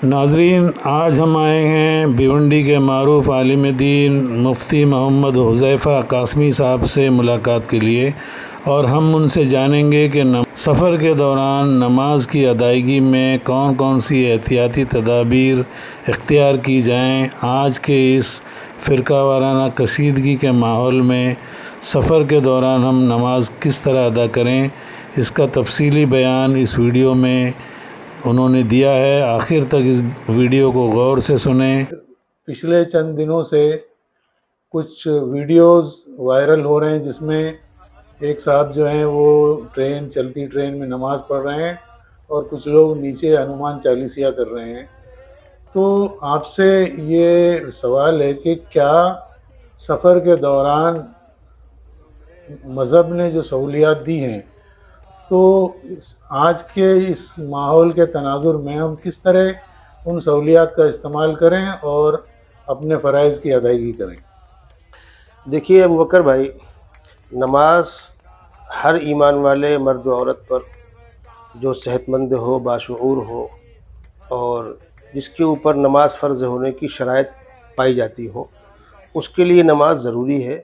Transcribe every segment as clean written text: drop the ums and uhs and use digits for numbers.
ناظرین، آج ہم آئے ہیں بھیونڈی کے معروف عالم دین مفتی محمد حذیفہ قاسمی صاحب سے ملاقات کے لیے، اور ہم ان سے جانیں گے کہ سفر کے دوران نماز کی ادائیگی میں کون کون سی احتیاطی تدابیر اختیار کی جائیں۔ آج کے اس فرقہ وارانہ کشیدگی کے ماحول میں سفر کے دوران ہم نماز کس طرح ادا کریں، اس کا تفصیلی بیان اس ویڈیو میں انہوں نے دیا ہے۔ آخر تک اس ویڈیو کو غور سے سنیں۔ پچھلے چند دنوں سے کچھ ویڈیوز وائرل ہو رہے ہیں جس میں ایک صاحب جو ہیں وہ چلتی ٹرین میں نماز پڑھ رہے ہیں اور کچھ لوگ نیچے ہنومان چالیسیا کر رہے ہیں۔ تو آپ سے یہ سوال ہے کہ کیا سفر کے دوران مذہب نے جو سہولیات دی ہیں تو آج کے اس ماحول کے تناظر میں ہم کس طرح ان سہولیات کا استعمال کریں اور اپنے فرائض کی ادائیگی کریں؟ دیکھیے ابوبکر بھائی، نماز ہر ایمان والے مرد و عورت پر جو صحت مند ہو، باشعور ہو اور جس کے اوپر نماز فرض ہونے کی شرائط پائی جاتی ہو، اس کے لیے نماز ضروری ہے،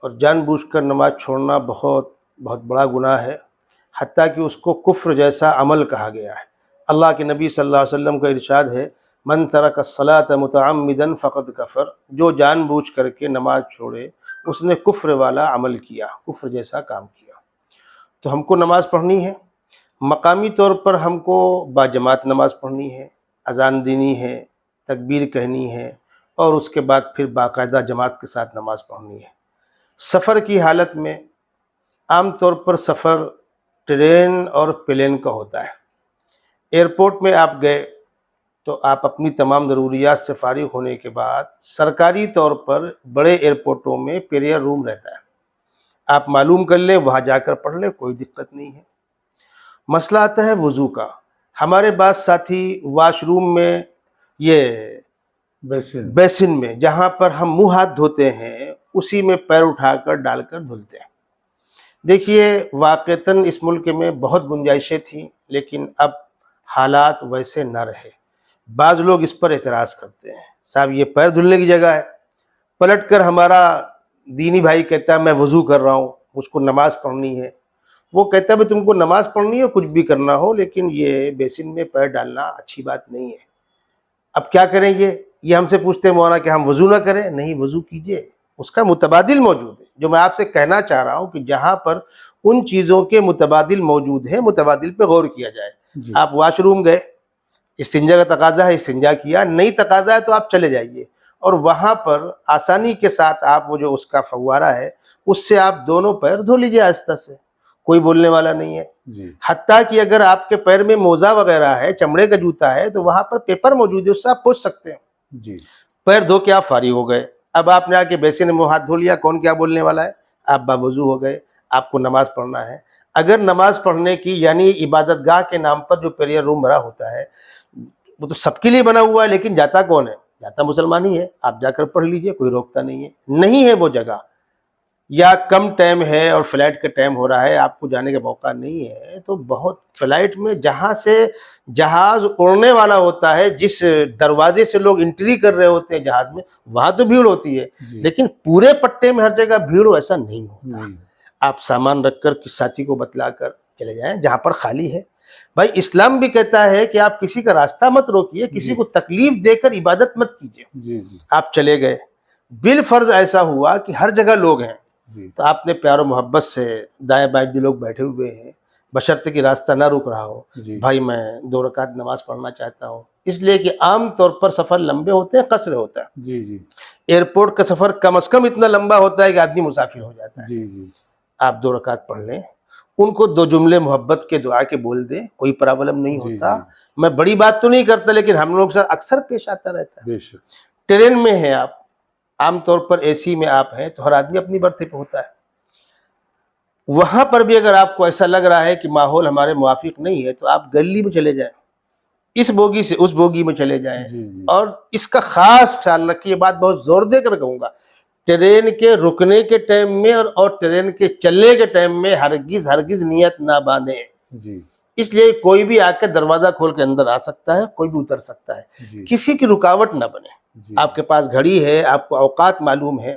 اور جان بوجھ کر نماز چھوڑنا بہت بڑا گناہ ہے، حتیٰ کہ اس کو کفر جیسا عمل کہا گیا ہے۔ اللہ کے نبی صلی اللہ علیہ وسلم کا ارشاد ہے، من ترک الصلاۃ متعمدا فقد کفر، جو جان بوجھ کر کے نماز چھوڑے اس نے کفر والا عمل کیا، کفر جیسا کام کیا۔ تو ہم کو نماز پڑھنی ہے، مقامی طور پر ہم کو باجماعت نماز پڑھنی ہے، اذان دینی ہے، تکبیر کہنی ہے، اور اس کے بعد پھر باقاعدہ جماعت کے ساتھ نماز پڑھنی ہے۔ سفر کی حالت میں عام طور پر سفر ٹرین اور پلین کا ہوتا ہے۔ ایئرپورٹ میں آپ گئے تو آپ اپنی تمام ضروریات سے فارغ ہونے کے بعد سرکاری طور پر بڑے ایئرپورٹوں میں پیریئر روم رہتا ہے، آپ معلوم کر لیں، وہاں جا کر پڑھ لیں، کوئی دقت نہیں ہے۔ مسئلہ آتا ہے وضو کا۔ ہمارے بعض ساتھی واش روم میں، یہ بیسن میں جہاں پر ہم منہ ہاتھ دھوتے ہیں، اسی میں پیر اٹھا کر ڈال کر دھلتے ہیں۔ دیکھیے واقعتاً اس ملک میں بہت گنجائشیں تھیں، لیکن اب حالات ویسے نہ رہے۔ بعض لوگ اس پر اعتراض کرتے ہیں، صاحب یہ پیر دھلنے کی جگہ ہے۔ پلٹ کر ہمارا دینی بھائی کہتا ہے میں وضو کر رہا ہوں، مجھ کو نماز پڑھنی ہے۔ وہ کہتا ہے تم کو نماز پڑھنی ہے، کچھ بھی کرنا ہو، لیکن یہ بیسن میں پیر ڈالنا اچھی بات نہیں ہے۔ اب کیا کریں گے؟ یہ ہم سے پوچھتے ہیں مولانا کہ ہم وضو نہ کریں؟ نہیں، وضو کیجئے، اس کا متبادل موجود ہے۔ جو میں آپ سے کہنا چاہ رہا ہوں کہ جہاں پر ان چیزوں کے متبادل موجود ہیں، متبادل پہ غور کیا جائے۔ آپ واش روم گئے، استنجا کا تقاضا ہے، استنجا کیا، نہیں تقاضا ہے تو آپ چلے جائیے، اور وہاں پر آسانی کے ساتھ آپ وہ جو اس کا فوارہ ہے اس سے آپ دونوں پیر دھو لیجئے آہستہ سے، کوئی بولنے والا نہیں ہے۔ حتیٰ کہ اگر آپ کے پیر میں موزہ وغیرہ ہے، چمڑے کا جوتا ہے، تو وہاں پر پیپر موجود ہے، اس سے آپ پوچھ سکتے ہیں۔ پیر دھو کے آپ فارغ ہو گئے، اب آپ نے آ کے بیسن میں منہ ہاتھ دھو لیا، کون کیا بولنے والا ہے؟ آپ باوضو ہو گئے، آپ کو نماز پڑھنا ہے۔ اگر نماز پڑھنے کی، یعنی عبادت گاہ کے نام پر جو پیریئر روم بنا ہوتا ہے وہ تو سب کے لیے بنا ہوا ہے، لیکن جاتا کون ہے؟ جاتا مسلمان ہی ہے۔ آپ جا کر پڑھ لیجئے، کوئی روکتا نہیں ہے۔ نہیں ہے وہ جگہ، یا کم ٹائم ہے اور فلائٹ کا ٹائم ہو رہا ہے، آپ کو جانے کا موقع نہیں ہے، تو بہت فلائٹ میں جہاں سے جہاز اڑنے والا ہوتا ہے، جس دروازے سے لوگ انٹری کر رہے ہوتے ہیں جہاز میں، وہاں تو بھیڑ ہوتی ہے، لیکن پورے پٹے میں ہر جگہ بھیڑ ہو ایسا نہیں ہوتا۔ آپ سامان رکھ کر کس ساتھی کو بتلا کر چلے جائیں جہاں پر خالی ہے۔ بھائی اسلام بھی کہتا ہے کہ آپ کسی کا راستہ مت روکیے، کسی کو تکلیف دے کر عبادت مت کیجیے۔ آپ چلے گئے، بالفرض ایسا ہوا کہ ہر جگہ لوگ ہیں، تو آپ نے پیار و محبت سے، دائیں بائیں بھی لوگ بیٹھے ہوئے ہیں، بشرطے کہ راستہ نہ رک رہا ہو، بھائی میں 2 رکعت نماز پڑھنا چاہتا ہوں، اس لیے کہ عام طور پر سفر لمبے ہوتے ہیں، قصر ہوتا ہے۔ ایئرپورٹ کا سفر کم از کم اتنا لمبا ہوتا ہے کہ آدمی مسافر ہو جاتا ہے۔ آپ 2 رکعت پڑھ لیں، ان کو 2 جملے محبت کے دعا کے بول دیں، کوئی پرابلم نہیں ہوتا۔ میں بڑی بات تو نہیں کرتا، لیکن ہم لوگ ساتھ اکثر پیش آتا رہتا ہے۔ ٹرین میں ہیں آپ، عام طور پر اے سی میں آپ ہیں، تو ہر آدمی اپنی برتھ پہ ہوتا ہے۔ وہاں پر بھی اگر آپ کو ایسا لگ رہا ہے کہ ماحول ہمارے موافق نہیں ہے، تو آپ گلی میں چلے جائیں، اس بوگی سے اس بوگی میں چلے جائیں، اور اس کا خاص خیال رکھیں۔ یہ بات بہت زور دے کر کہوں گا، ٹرین کے رکنے کے ٹائم میں اور ٹرین کے چلنے کے ٹائم میں ہرگز نیت نہ باندھیں۔ اس لیے کوئی بھی آ کے دروازہ کھول کے اندر آ سکتا ہے، کوئی بھی اتر سکتا ہے، جی کسی کی رکاوٹ نہ بنے۔ جی آپ کے پاس گھڑی ہے، آپ کو اوقات معلوم ہے،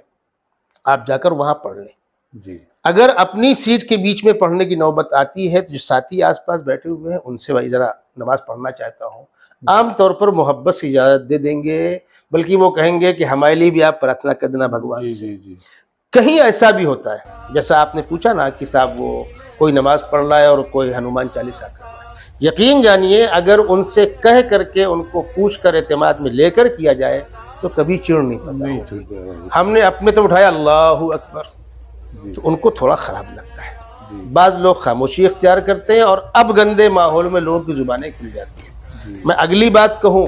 آپ جا کر وہاں پڑھ لیں۔ جی اگر اپنی سیٹ کے بیچ میں پڑھنے کی نوبت آتی ہے تو جو ساتھی آس پاس بیٹھے ہوئے ہیں ان سے بھائی ذرا نماز پڑھنا چاہتا ہوں، عام طور پر محبت سے اجازت دے دیں گے، بلکہ وہ کہیں گے کہ ہمارے لیے بھی آپ پرارتھنا کر دینا بھگوان جی سے۔ جی جی کہیں ایسا بھی ہوتا ہے جیسا آپ نے پوچھا نا کہ صاحب وہ کوئی نماز پڑھ رہا ہے اور کوئی ہنومان چالیسا کر رہا ہے، یقین جانیے اگر ان سے کہہ کر کے ان کو پوچھ کر اعتماد میں لے کر کیا جائے تو کبھی چڑ نہیں پیدا نہیں ہوگی۔ چھوٹ گیا۔ ہم نے اپنے تو اٹھایا اللہ اکبر، جی تو ان کو تھوڑا خراب لگتا ہے۔ جی بعض لوگ خاموشی اختیار کرتے ہیں اور اب گندے ماحول میں لوگوں کی زبانیں کھل جاتی ہیں۔ جی میں اگلی بات کہوں،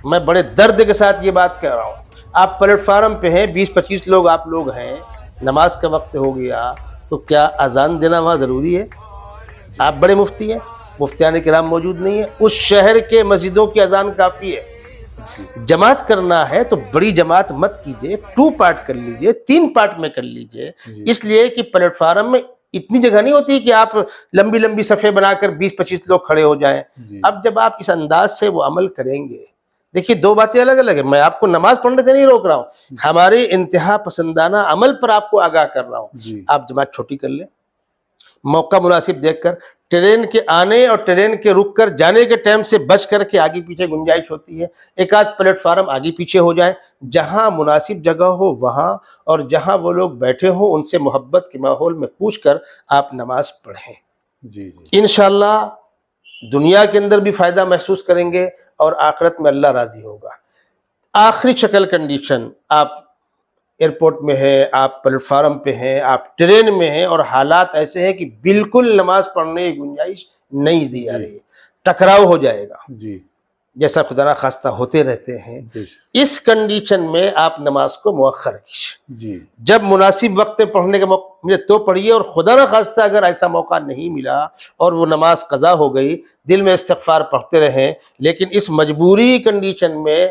میں بڑے درد کے ساتھ یہ بات کہہ رہا ہوں، آپ پلیٹ فارم پہ ہیں، 20-25 لوگ آپ لوگ ہیں، نماز کا وقت ہو گیا تو کیا اذان دینا وہاں ضروری ہے؟ آپ بڑے مفتی ہیں، مفتیان کرام موجود نہیں ہیں، اس شہر کے مسجدوں کی اذان کافی ہے۔ جی جماعت کرنا ہے تو بڑی جماعت مت کیجئے، 2 پارٹ کر لیجئے، 3 پارٹ میں کر لیجئے، جی اس لیے کہ پلیٹ فارم میں اتنی جگہ نہیں ہوتی کہ آپ لمبی لمبی صفحے بنا کر 20-25 لوگ کھڑے ہو جائیں۔ جی اب جب آپ اس انداز سے وہ عمل کریں گے، دیکھیے 2 باتیں الگ الگ ہیں، میں آپ کو نماز پڑھنے سے نہیں روک رہا ہوں، ہمارے انتہا پسندانہ عمل پر آپ کو آگاہ کر رہا ہوں۔ جی آپ جماعت چھوٹی کر لیں، موقع مناسب دیکھ کر، ٹرین کے آنے اور ٹرین کے رک کر جانے کے ٹائم سے بچ کر کے آگے پیچھے گنجائش ہوتی ہے، ایک آدھ پلیٹ فارم آگے پیچھے ہو جائے، جہاں مناسب جگہ ہو وہاں، اور جہاں وہ لوگ بیٹھے ہوں ان سے محبت کے ماحول میں پوچھ کر آپ نماز پڑھیں۔ جی جی انشاءاللہ دنیا کے اندر بھی فائدہ محسوس کریں گے اور آخرت میں اللہ راضی ہوگا۔ آخری شکل کنڈیشن، آپ ایئرپورٹ میں ہیں، آپ پلیٹ فارم پہ ہیں، آپ ٹرین میں ہیں اور حالات ایسے ہیں کہ بالکل نماز پڑھنے کی گنجائش نہیں دی جا رہی ہے، ٹکراؤ ہو جائے گا، جی جیسا خدا نہ خواستہ ہوتے رہتے ہیں۔ بے شک۔ اس کنڈیشن میں آپ نماز کو مؤخر کیجیے، جی جب مناسب وقت میں پڑھنے کا موقع ملے تو پڑھیے، اور خدا نہ خواستہ اگر ایسا موقع نہیں ملا اور وہ نماز قضا ہو گئی، دل میں استغفار پڑھتے رہیں، لیکن اس مجبوری کنڈیشن میں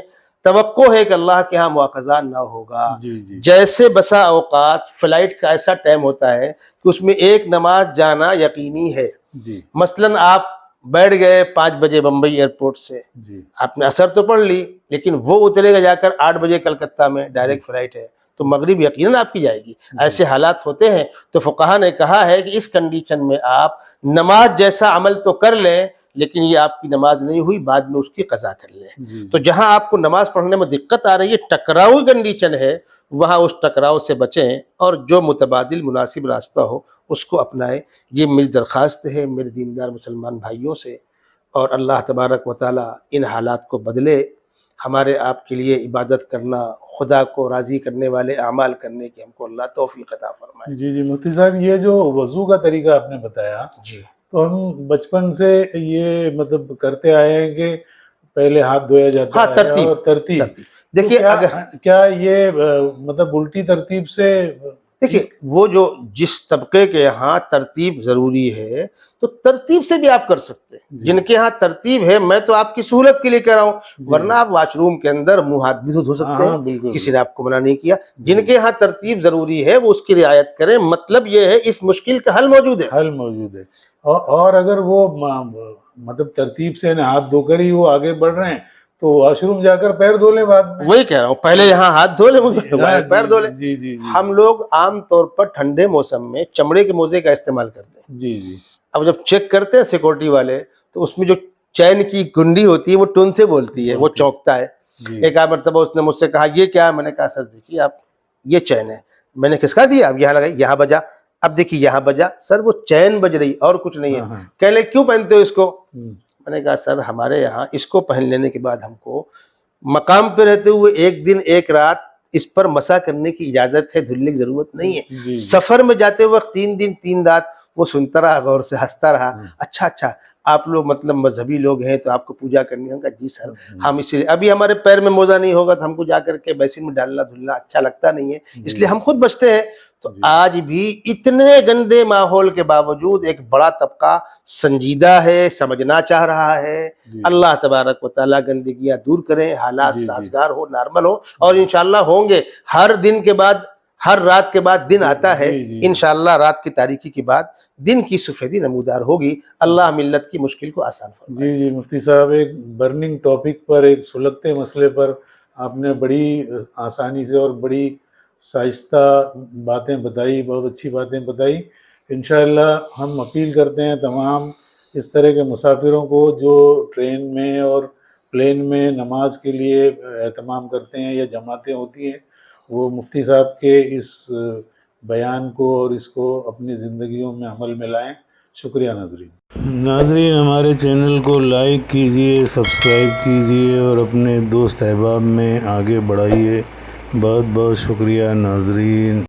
توقع ہے کہ اللہ کے ہاں مواخذہ نہ ہوگا۔ جی جی جیسے بسا اوقات فلائٹ کا ایسا ٹائم ہوتا ہے کہ اس میں ایک نماز جانا یقینی ہے، جی مثلاً آپ بیٹھ گئے 5 بجے بمبئی ایئرپورٹ سے، جی آپ نے عصر تو پڑھ لی، لیکن وہ اترے گا جا کر 8 بجے کلکتہ میں، ڈائریکٹ فلائٹ ہے، تو مغرب یقیناً آپ کی جائے گی۔ ایسے حالات ہوتے ہیں، تو فقہا نے کہا ہے کہ اس کنڈیشن میں آپ نماز جیسا عمل تو کر لیں، لیکن یہ آپ کی نماز نہیں ہوئی، بعد میں اس کی قضا کر لیں۔ جی تو جہاں آپ کو نماز پڑھنے میں دقت آ رہی ہے، ٹکراؤ کنڈیشن ہے، وہاں اس ٹکراؤ سے بچیں اور جو متبادل مناسب راستہ ہو اس کو اپنائیں۔ یہ میری درخواست ہے میرے دیندار مسلمان بھائیوں سے، اور اللہ تبارک و تعالی ان حالات کو بدلے، ہمارے آپ کے لیے عبادت کرنا، خدا کو راضی کرنے والے اعمال کرنے کی ہم کو اللہ توفیق عطا فرمائے۔ جی جی مفتی صاحب، یہ جو وضو کا طریقہ آپ نے بتایا، جی تو ہم بچپن سے یہ مطلب کرتے آئے ہیں کہ پہلے ہاتھ دھویا جاتا ہاں، ہے ترتیب اور ترتیب، تو دیکھیے اگر کیا یہ مطلب الٹی ترتیب سے دیکھیے وہ جو جس طبقے کے یہاں ترتیب ضروری ہے تو ترتیب سے بھی آپ کر سکتے ہیں، جی جن کے ہاں ترتیب ہے، میں تو آپ کی سہولت کے لیے کہہ رہا ہوں، جی ورنہ آپ واش روم کے اندر منہ ہاتھ بھی دھو سکتے ہاں ہیں، بالکل کسی نے آپ کو منع نہیں کیا۔ جی جن کے ہاں ترتیب ضروری ہے وہ اس کی رعایت کریں، مطلب یہ ہے اس مشکل کا حل موجود ہے۔ حل موجود ہے، اور اگر وہ مطلب ترتیب سے ہاتھ دھو کر ہی وہ آگے بڑھ رہے ہیں تو واش روم جا کر پیر دھو لیں بعد میں۔ وہی کہہ رہا ہوں، پہلے یہاں ہاتھ دھو لیں، ہاں پیر دھو لیں۔ جی جی جی ہم لوگ عام طور پر ٹھنڈے موسم میں چمڑے کے موزے کا استعمال کرتے ہیں، جی جی اب جب چیک کرتے ہیں سیکورٹی والے تو اس میں جو چین کی گنڈی ہوتی ہے وہ ٹون سے بولتی ہے، وہ چونکتا ہے۔ جی ایک آدھ مرتبہ اس نے مجھ سے کہا یہ کیا ہے، میں نے کہا سر دیکھیے آپ یہ چین ہے، میں نے کس کا دیا، اب یہاں لگائی، یہاں بجا، اب دیکھیے یہاں بجا، سر وہ چین بج رہی اور کچھ نہیں ہے۔ ہاں ہاں کہہ لے کیوں پہنتے ہو اس کو، میں نے کہا سر ہمارے یہاں اس کو پہن لینے کے بعد ہم کو مقام پہ رہتے ہوئے 1 دن 1 رات اس پر مسح کرنے کی اجازت ہے، دھلنے کی ضرورت نہیں ہے۔ جی سفر میں جاتے وقت 3 دن 3 رات وہ سنتا رہا، غور سے ہنستا رہا، اچھا آپ لوگ مطلب مذہبی لوگ ہیں تو آپ کو پوجا کرنی ہوگا، جی سر ہم اسی لیے، ابھی ہمارے پیر میں موزہ نہیں ہوگا تو ہم کو جا کر کے بیسن میں ڈالنا دھلنا اچھا لگتا نہیں ہے، اس لیے ہم خود بچتے ہیں۔ تو آج بھی اتنے گندے ماحول کے باوجود ایک بڑا طبقہ سنجیدہ ہے، سمجھنا چاہ رہا ہے۔ اللہ تبارک و تعالیٰ گندگیاں دور کریں، حالات سازگار ہو، نارمل ہو، اور انشاءاللہ ہوں گے۔ ہر دن کے بعد ہر رات کے بعد دن آتا ہے، جی جی انشاءاللہ رات کی تاریکی کے بعد دن کی سفیدی نمودار ہوگی. اللہ ملت کی مشکل کو آسان فرمائے. جی جی مفتی صاحب، ایک برننگ ٹاپک پر، ایک سلگتے مسئلے پر آپ نے بڑی آسانی سے اور بڑی شائستہ باتیں بتائی، بہت اچھی باتیں بتائی. انشاءاللہ ہم اپیل کرتے ہیں تمام اس طرح کے مسافروں کو جو ٹرین میں اور پلین میں نماز کے لیے اہتمام کرتے ہیں یا جماعتیں ہوتی ہیں، وہ مفتی صاحب کے اس بیان کو اور اس کو اپنی زندگیوں میں عمل میں لائیں. شکریہ ناظرین، ہمارے چینل کو لائک کیجئے، سبسکرائب کیجئے اور اپنے دوست احباب میں آگے بڑھائیے. بہت بہت شکریہ ناظرین.